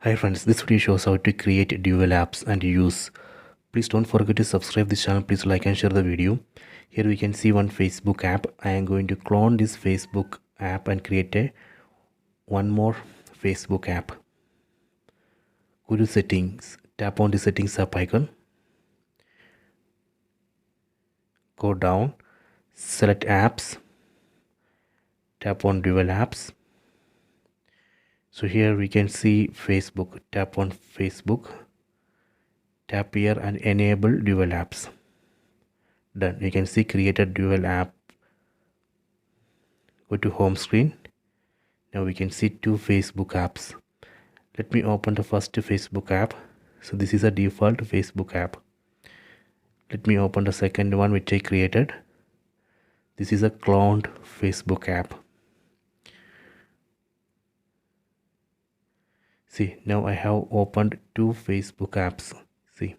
Hi friends, this video shows how to create dual apps and use. Please don't forget to subscribe this channel. Please like and share the video. Here we can see one Facebook app. I am going to clone this Facebook app and create one more Facebook app. Go to settings, tap on the settings app icon. Go down, select apps, tap on dual apps. So here we can see Facebook. Tap on Facebook. Tap here and enable dual apps. Done. You can see created dual app. Go to home screen. Now we can see two Facebook apps. Let me open the first Facebook app. So this is a default Facebook app. Let me open the second one which I created. This is a cloned Facebook app. See, now I have opened two Facebook apps. See,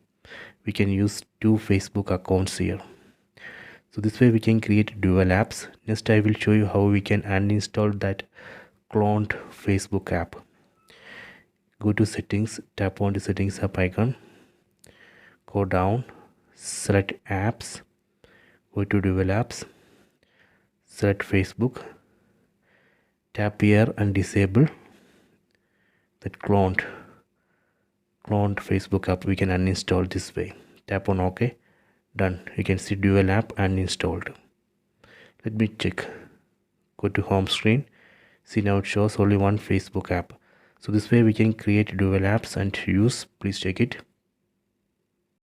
we can use two Facebook accounts here. So this way we can create dual apps. Next I will show you how we can uninstall that cloned Facebook app. Go to settings, tap on the settings app icon. Go down, select apps, go to dual apps, select Facebook, tap here and disable that cloned Facebook app. We can uninstall this way. Tap on OK. Done. You can see dual app uninstalled. Let me check. Go to home screen. See, now it shows only one Facebook app. So this way we can create dual apps and use. Please check it.